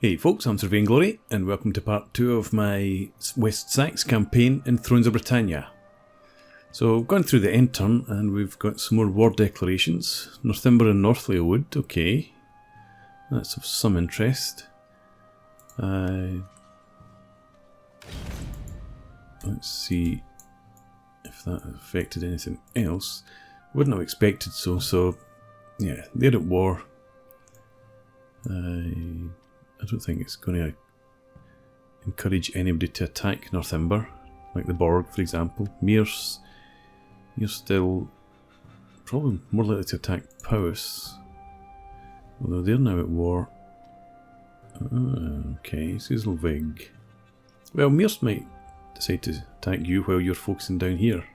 Hey folks, I'm Sir Vainglory, and welcome to part 2 of my West Saxe campaign in Thrones of Britannia. So I've gone through the end turn, and we've got some more war declarations. Northumber and Northleowood, okay. That's of some interest. Let's see if that affected anything else. Wouldn't have expected so yeah, they're at war. I don't think it's going to encourage anybody to attack Northumber, like the Borg, for example. Mears, you're still probably more likely to attack Powys, although they're now at war. Okay, Suzelvig. Well, Mears might decide to attack you while you're focusing down here.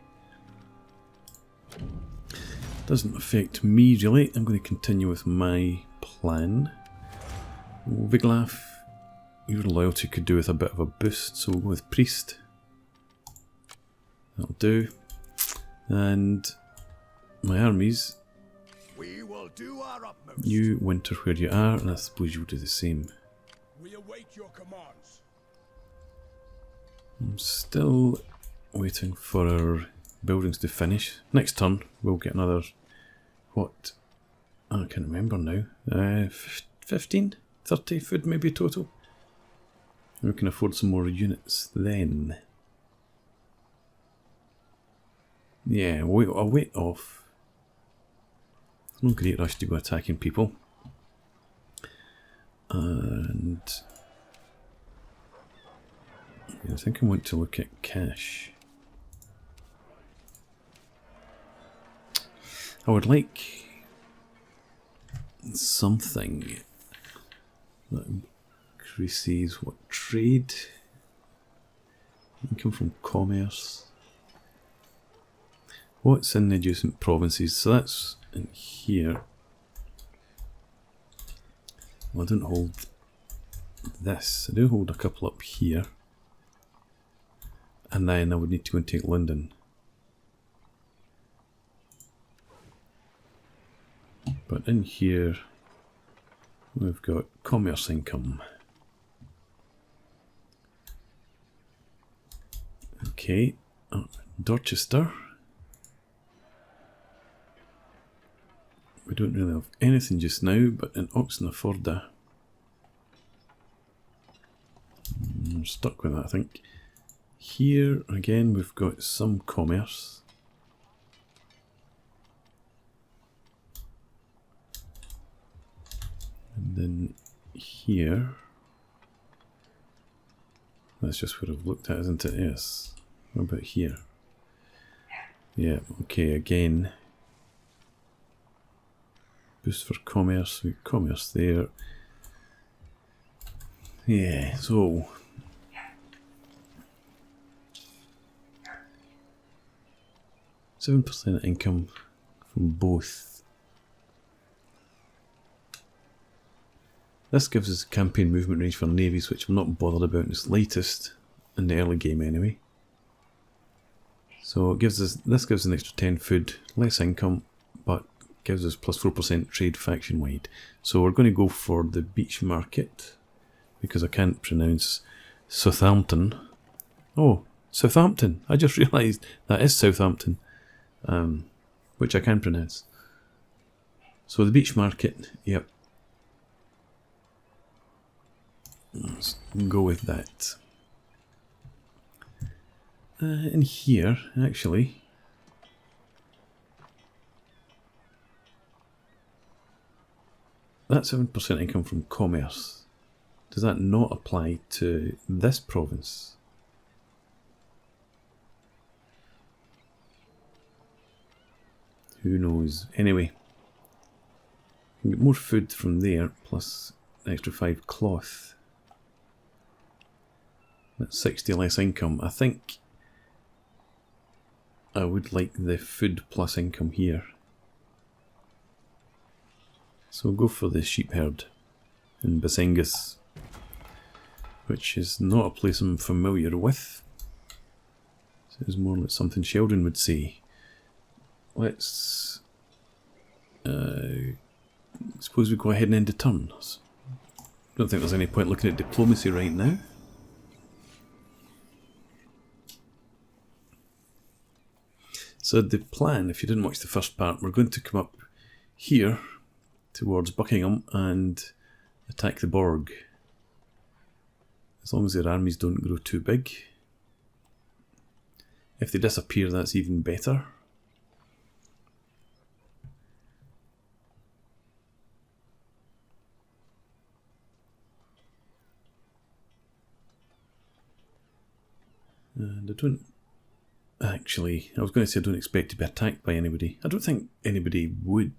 Doesn't affect me really. I'm going to continue with my plan. Viglaf, your loyalty could do with a bit of a boost, so we'll go with Priest. That'll do. And my armies, we will do our utmost. You winter where you are, and I suppose you'll do the same. We await your commands. I'm still waiting for our buildings to finish. Next turn we'll get another, what? I can't remember now. 15? 30 food maybe total. We can afford some more units then. Yeah, I'll wait off. No great rush to go attacking people. And I think I want to look at cash. I would like something that increases what? Trade? Income from commerce. What's in the adjacent provinces? So that's in here. Well, I don't hold this. I do hold a couple up here. And then I would need to go and take London. But in here we've got commerce income. Okay, Dorchester. We don't really have anything just now, but in Oxenford, I'm stuck with that, I think. Here again we've got some commerce. And then here, that's just what I've looked at, isn't it? Yes. What about here? Yeah, okay, again. Boost for commerce, we commerce there. Yeah, so 7% income from both. This gives us a campaign movement range for navies, which I'm not bothered about in the slightest, in the early game anyway. So it gives us, this gives us an extra 10 food, less income, but gives us plus 4% trade faction wide. So we're going to go for the beach market, because I can't pronounce Southampton. Oh, Southampton! I just realised that is Southampton, which I can pronounce. So the beach market, yep. Let's go with that. In here, actually, that 7% income from commerce, does that not apply to this province? Who knows? Anyway, we can get more food from there, plus an extra 5 cloth. That's 60 less income. I think I would like the food plus income here. So we'll go for the sheep herd in Basengus, which is not a place I'm familiar with. Sounds more like something Sheldon would say. Let's suppose we go ahead and end the turns. Don't think there's any point looking at diplomacy right now. So the plan, if you didn't watch the first part, we're going to come up here towards Buckingham and attack the Borg. As long as their armies don't grow too big. If they disappear, that's even better. And I don't... Actually, I was going to say I don't expect to be attacked by anybody. I don't think anybody would.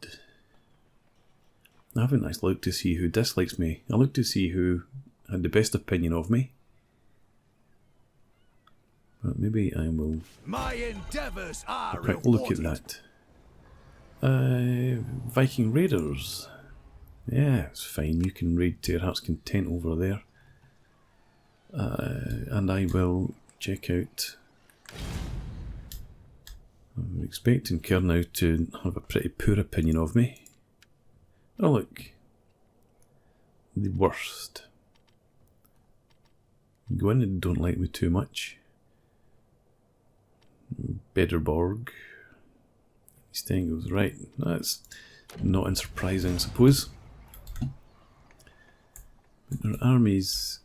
I haven't actually looked to see who dislikes me. I looked to see who had the best opinion of me. But maybe I will... My endeavors are a quick look at that. Viking Raiders. Yeah, it's fine. You can raid to your heart's content over there. And I will check out... I'm expecting Kerr now to have a pretty poor opinion of me. Oh look. The worst. Go in and don't like me too much. Bedeborg. Staying goes right. That's not unsurprising, I suppose. But our armies...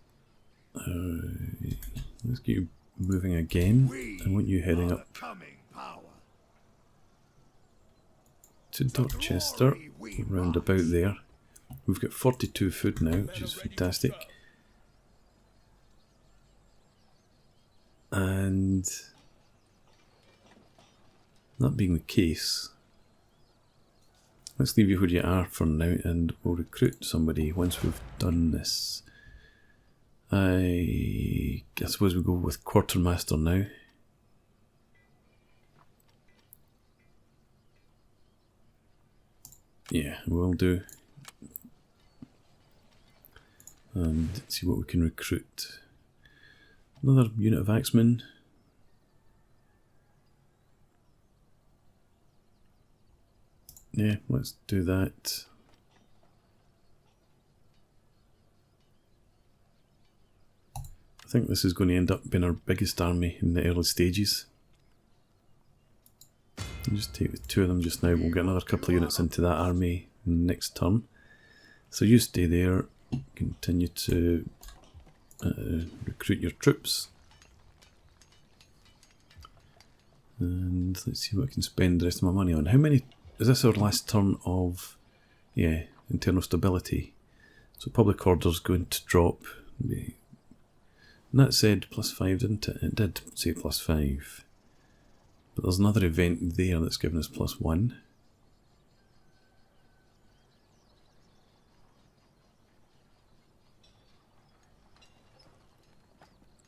let's get you moving again. I want you heading up to Dorchester, round about there. We've got 42 food now, which is fantastic. And that being the case, let's leave you where you are for now and we'll recruit somebody once we've done this. I suppose we go with Quartermaster now. Yeah, we'll do. And let's see what we can recruit. Another unit of axemen. Yeah, let's do that. I think this is going to end up being our biggest army in the early stages. I'll just take the two of them just now. We'll get another couple of units into that army next turn. So you stay there, continue to recruit your troops. And let's see what I can spend the rest of my money on. How many... Is this our last turn of... Yeah, internal stability. So public order's going to drop. And that said +5, didn't it? It did say +5. But there's another event there that's given us +1.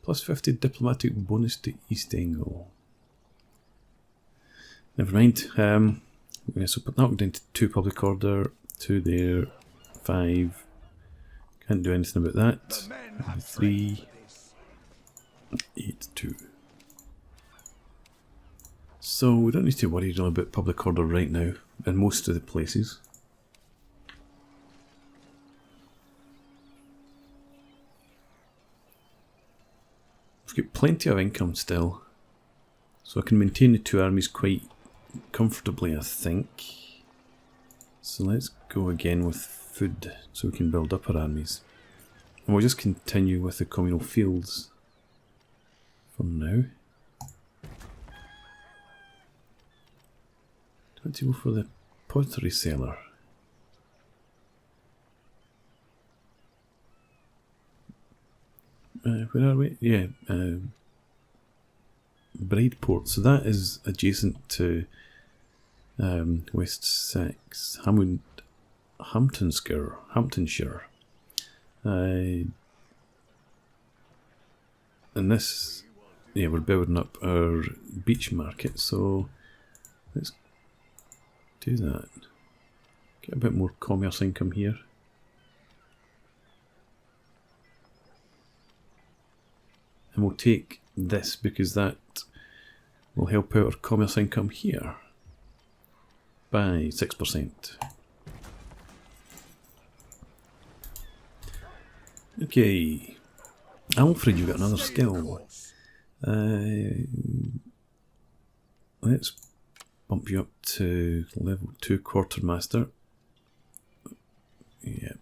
+50 diplomatic bonus to East Angle. Never mind. Yeah, so put that one down to 2 public order, 2 there, 5. Can't do anything about that. 3, 8, 2. So we don't need to worry really about public order right now in most of the places. We've got plenty of income still, so I can maintain the 2 armies quite comfortably, I think. So let's go again with food so we can build up our armies. And we'll just continue with the communal fields for now. Do I want to go for the pottery seller? Where are we? Yeah, Brideport. So that is adjacent to West Seaxe, Hamptonshire. And this, yeah, we're building up our beach market, so let's do that. Get a bit more commerce income here. And we'll take this because that will help out our commerce income here by 6%. Okay, Alfred, you've got another skill. Let's bump you up to level 2 quartermaster. Yep.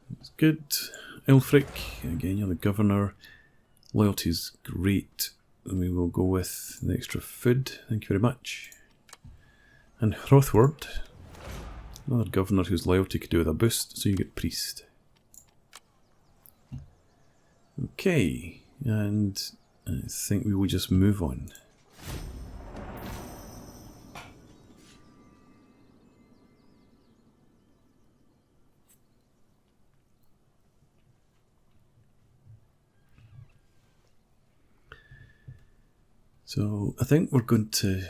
That's good. Alfred, again, you're the governor. Loyalty's great. And we will go with the extra food. Thank you very much. And Hrothward, another governor whose loyalty could do with a boost, so you get priest. Okay, and I think we will just move on. So I think we're going to,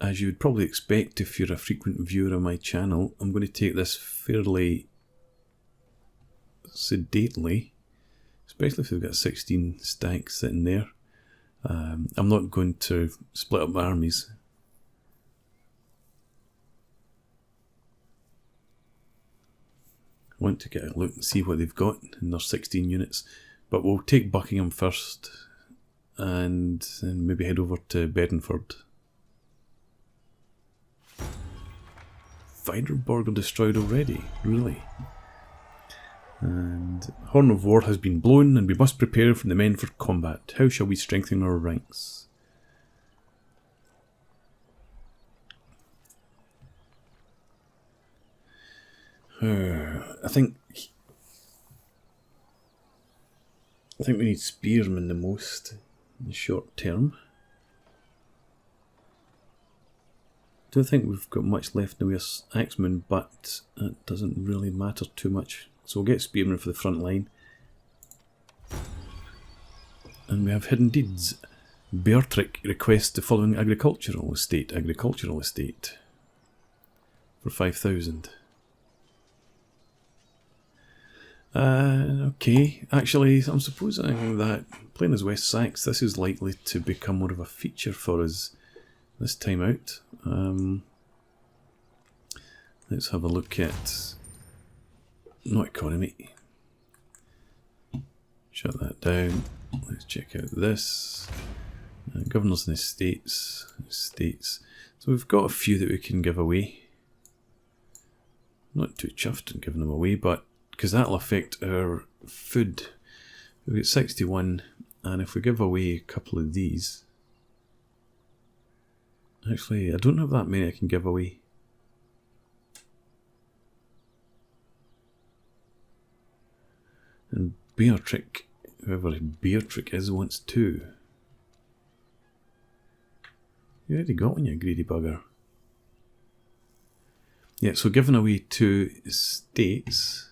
as you would probably expect if you're a frequent viewer of my channel, I'm going to take this fairly sedately, especially if we've got 16 stacks sitting there. I'm not going to split up my armies. I want to get a look and see what they've got in their 16 units, but we'll take Buckingham first and then maybe head over to Bedeborg. Bedeborg are destroyed already, really? And Horn of War has been blown, and we must prepare for the men for combat. How shall we strengthen our ranks? I think we need spearmen the most in the short term. Don't think we've got much left in the way of axemen, but it doesn't really matter too much. So we'll get spearmen for the front line. And we have hidden deeds. Beortric requests the following agricultural estate for 5,000. Okay, actually I'm supposing that playing as West Saxe, this is likely to become more of a feature for us this time out. Let's have a look at not economy. Shut that down. Let's check out this. Governors and estates. So we've got a few that we can give away. Not too chuffed in giving them away, but because that'll affect our food. We've got 61, and if we give away a couple of these, actually I don't have that many I can give away. And Beortric, whoever Beortric is, wants 2. You already got one, you greedy bugger. Yeah, so giving away 2 estates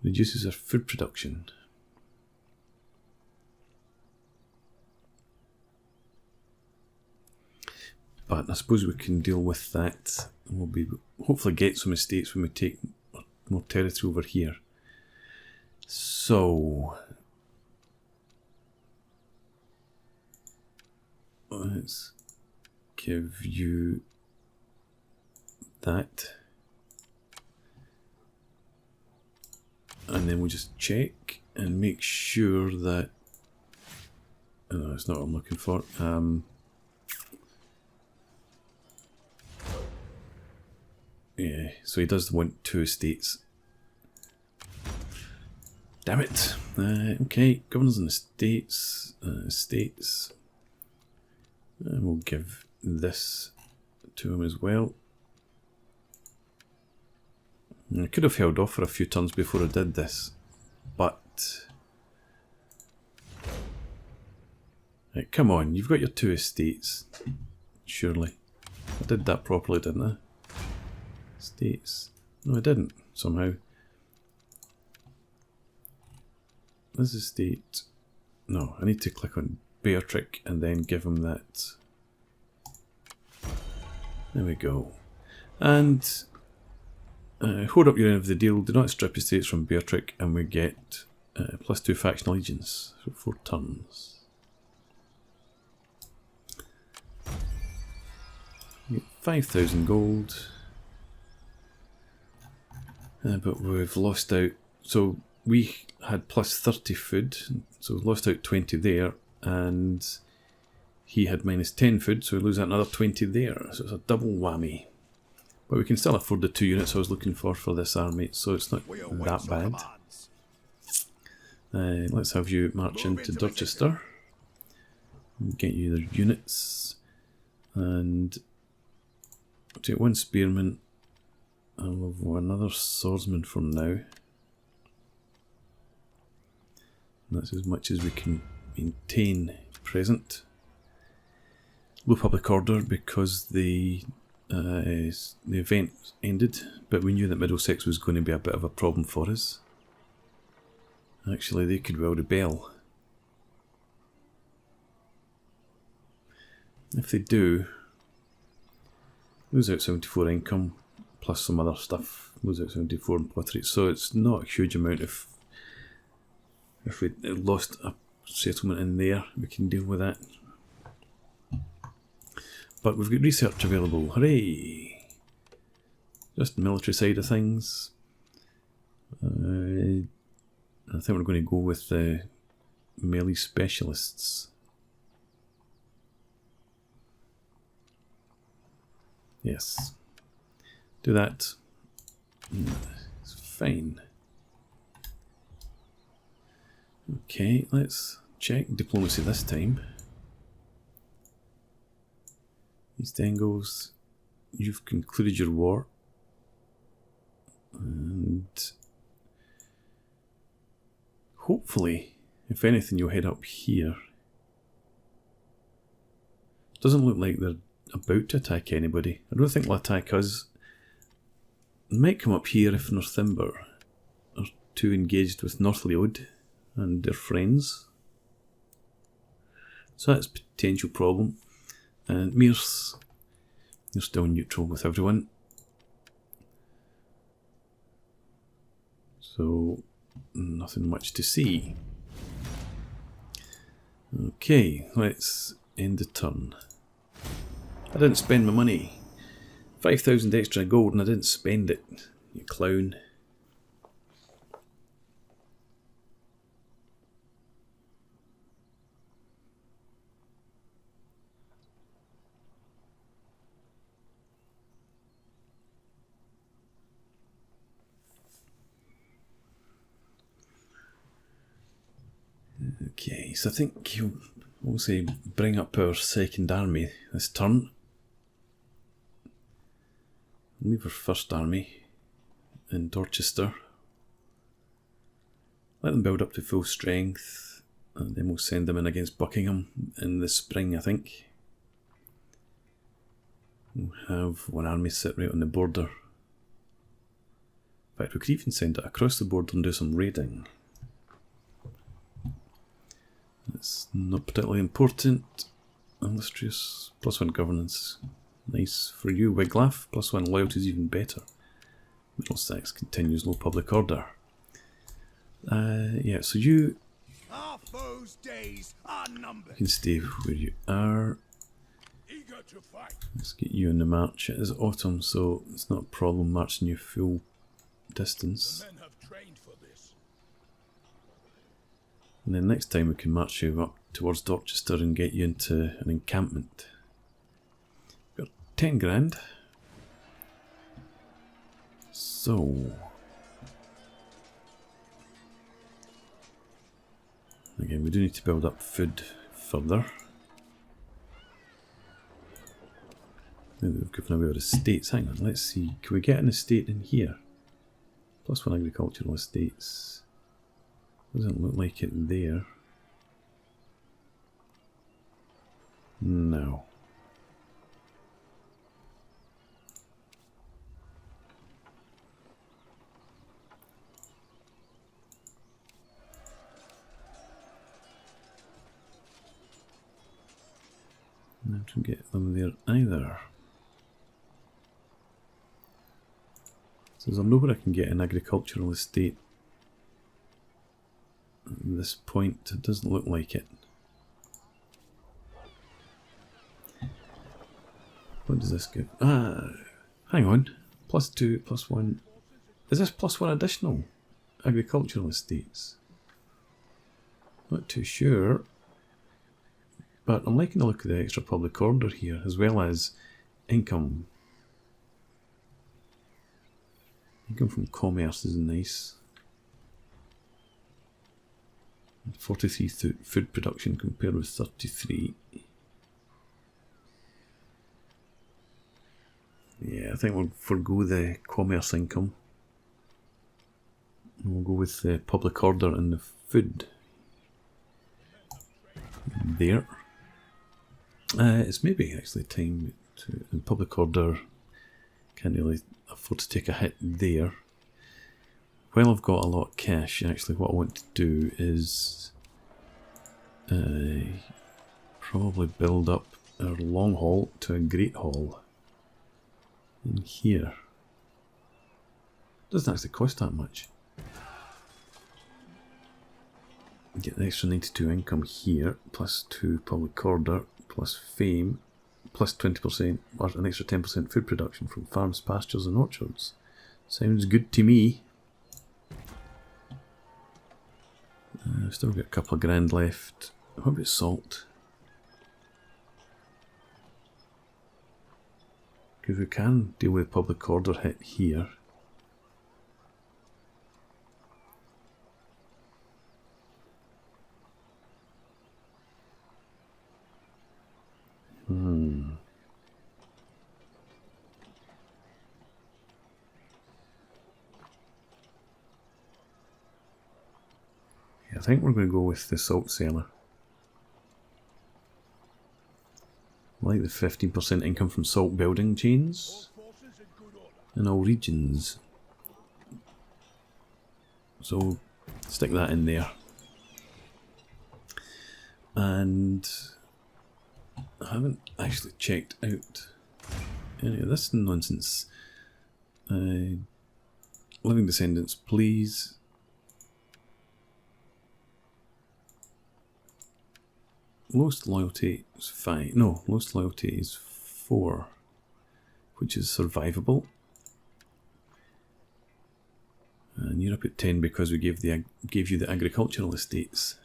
reduces our food production. But I suppose we can deal with that, and we'll be hopefully get some estates when we take more territory over here. So let's give you that. And then we'll just check and make sure that... Oh, no, that's not what I'm looking for. Yeah, so he does want 2 estates. Damn it. Okay, governors and estates. And we'll give this to him as well. I could have held off for a few turns before I did this, but... Right, come on, you've got your 2 estates, surely. I did that properly, didn't I? Estates. No, I didn't, somehow. This estate... No, I need to click on Beortric and then give him that. There we go. And... hold up your end of the deal, do not strip estates from Beortric, and we get +2 faction allegiance for 4 turns. 5,000 gold. But we've lost out. So we had plus 30 food, so we've lost out 20 there, and he had minus 10 food, so we lose out another 20 there. So it's a double whammy. But we can still afford the 2 units I was looking for this army, so it's not that bad. Let's have you march into Dorchester. Get you the units. And I'll take 1 spearman. I'll have another swordsman for now. That's as much as we can maintain present. Low public order because the event ended, but we knew that Middlesex was going to be a bit of a problem for us. Actually, they could well rebel. If they do, lose out 74 income, plus some other stuff, lose out 74 and plus 3, so it's not a huge amount. If we lost a settlement in there, we can deal with that. But we've got research available, hooray! Just military side of things. I think we're going to go with the melee specialists. Yes. Do that. It's fine. Okay, let's check diplomacy this time. East Angles, you've concluded your war. And hopefully, if anything, you'll head up here. Doesn't look like they're about to attack anybody. I don't think they'll attack us. They might come up here if Northumber are too engaged with Northleod and their friends. So that's a potential problem. And Mears, you're still neutral with everyone. So, nothing much to see. Okay, let's end the turn. I didn't spend my money. 5,000 extra gold and I didn't spend it, you clown. Okay, so I think we'll say bring up our second army this turn. Leave our first army in Dorchester. Let them build up to full strength, and then we'll send them in against Buckingham in the spring, I think. We'll have one army sit right on the border. In fact, we could even send it across the border and do some raiding. It's not particularly important. Illustrious, +1 governance. Nice for you, Wiglaf. +1 loyalty is even better. Middlesex continues low public order. Yeah, so you Our foes' days are numbered. can stay where you are. Eager to fight. Let's get you on the march. It is autumn, so it's not a problem marching you full distance. Men have trained for this. And then next time we can march you up towards Dorchester and get you into an encampment. Got 10 grand. So again, we do need to build up food further. We've given away our estates. Hang on, let's see. Can we get an estate in here? +1 agricultural estates. Doesn't look like it there. No. Not to get them there either. So there's nowhere I can get an agricultural estate at this point. It doesn't look like it. What does this give? Ah, hang on. +2, +1. Is this +1 additional agricultural estates? Not too sure. But I'm liking the look of the extra public order here, as well as income. Income from commerce is nice. 43 food production compared with 33. Yeah, I think we'll forgo the commerce income. And we'll go with the public order and the food. There. It's maybe actually time to, in public order, can't really afford to take a hit there. While I've got a lot of cash, actually what I want to do is probably build up our long haul to a great haul in here. Doesn't actually cost that much. Get an extra 92 income here, plus 2 public order, plus fame, plus 20% or an extra 10% food production from farms, pastures and orchards. Sounds good to me. Still got a couple of grand left. What about salt? Because we can deal with public order hit here. I think we're going to go with the salt seller. I like the 15% income from salt building chains in all regions. So stick that in there. And I haven't actually checked out any of this nonsense. Living descendants, please. Lowest loyalty is 5. No, lowest loyalty is 4, which is survivable. And you're up at 10 because we gave you the agricultural estates.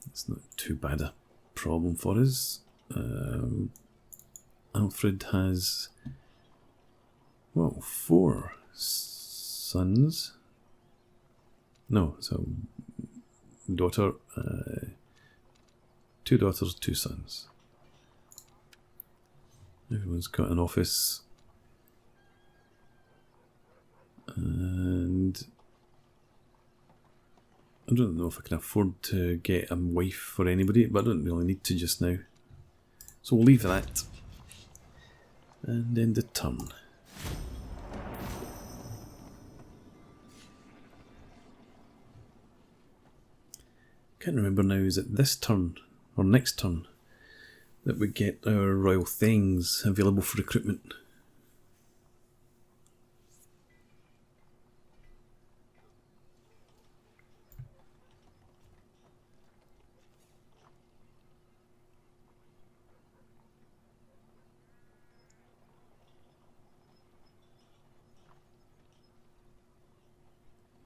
It's not too bad a problem for us. Alfred has, well, 4 sons. No, so daughter, 2 daughters, 2 sons. Everyone's got an office. And I don't know if I can afford to get a wife for anybody, but I don't really need to just now. So we'll leave that. And end the turn. Can't remember now, is it this turn or next turn that we get our royal things available for recruitment?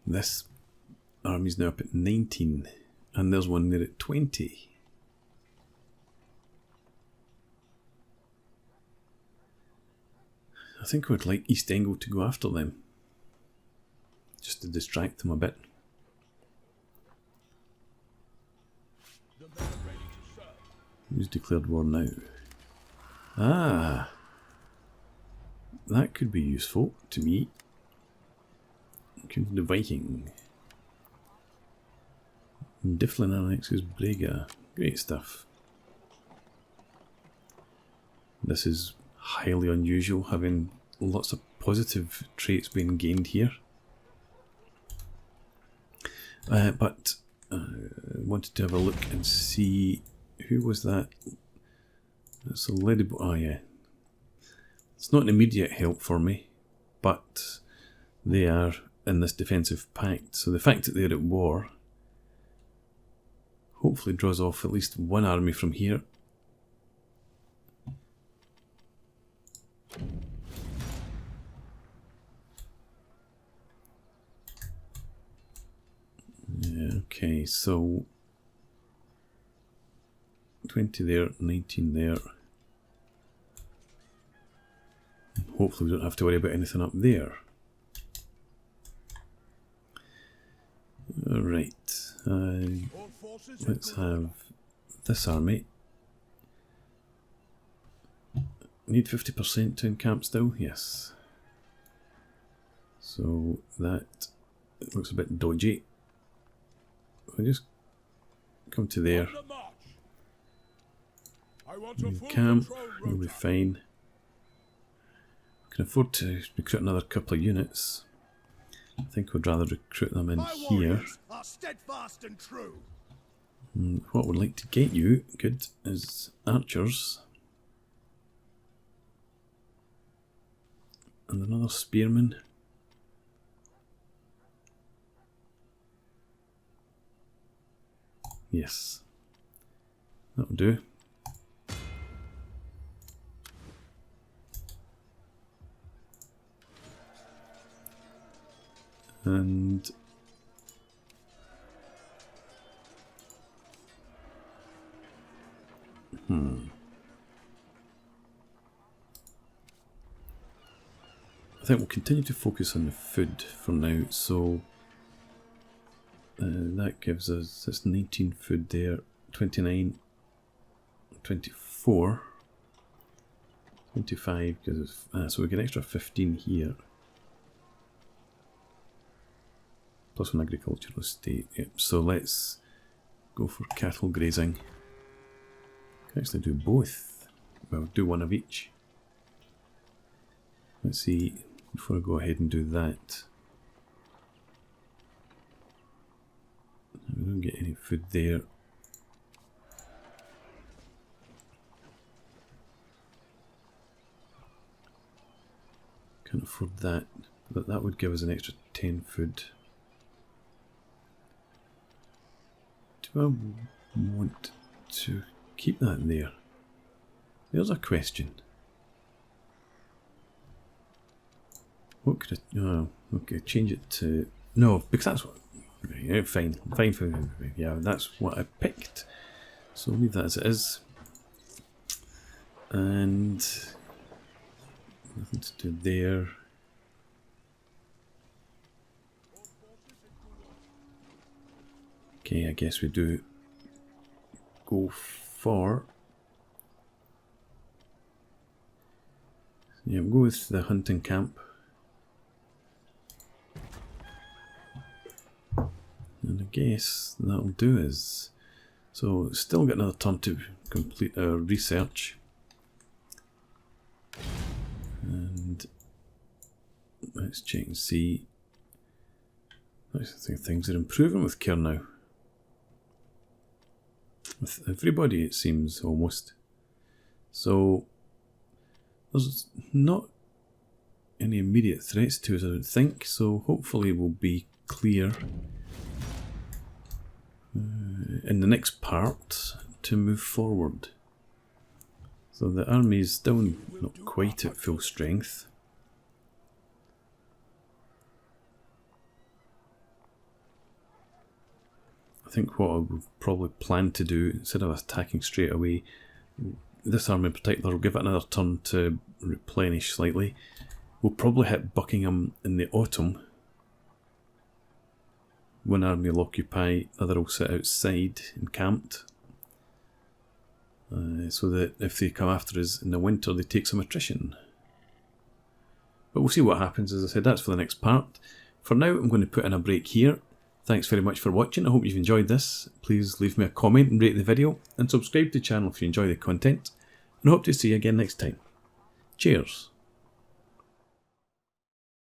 This army's now up at 19. And there's one there at 20. I think I would like East Engel to go after them. Just to distract them a bit. Who's declared war now? Ah! That could be useful to me. The Viking. Difflin annexes Brega. Great stuff. This is highly unusual, having lots of positive traits being gained here. But I wanted to have a look and see who was that. That's a Bedeborg. Oh yeah. It's not an immediate help for me, but they are in this defensive pact. So the fact that they're at war hopefully draws off at least one army from here. Okay, so 20 there, 19 there. Hopefully we don't have to worry about anything up there. Alright, let's have this army. Need 50% to encamp still? Yes. So that looks a bit dodgy. I'll just come to there. Encamp, we'll be fine. Can afford to recruit another couple of units. I think we'd rather recruit them in here. And what we'd like to get you, good, is archers. And another spearman. Yes. That'll do. And I think we'll continue to focus on the food for now, so that gives us, that's 19 food there, 29, 24, 25, because so we get extra 15 here. Plus an agricultural estate. Yep. So let's go for cattle grazing. Can actually do both. Well, do one of each. Let's see, before I go ahead and do that. We don't get any food there. Can't afford that, but that would give us an extra 10 food. Do I want to keep that there? There's a question. What could I... Oh, okay, change it to... No, because that's what... Yeah, fine, yeah, that's what I picked. So leave that as it is. And... nothing to do there. Okay, I guess we do go for... Yeah, we'll go with the hunting camp. And I guess that'll do is... So, still got another turn to complete our research. And let's check and see. I think things are improving with Care now. With everybody, it seems, almost. So, there's not any immediate threats to us, I don't think, so hopefully we'll be clear in the next part to move forward. So the army is still not quite at full strength. I think what I would probably plan to do, instead of attacking straight away, this army in particular will give it another turn to replenish slightly. We'll probably hit Buckingham in the autumn. One army will occupy, the other will sit outside encamped. So that if they come after us in the winter, they take some attrition. But we'll see what happens. As I said, that's for the next part. For now, I'm going to put in a break here. Thanks very much for watching. I hope you've enjoyed this. Please leave me a comment and rate the video, and subscribe to the channel if you enjoy the content. And I hope to see you again next time. Cheers.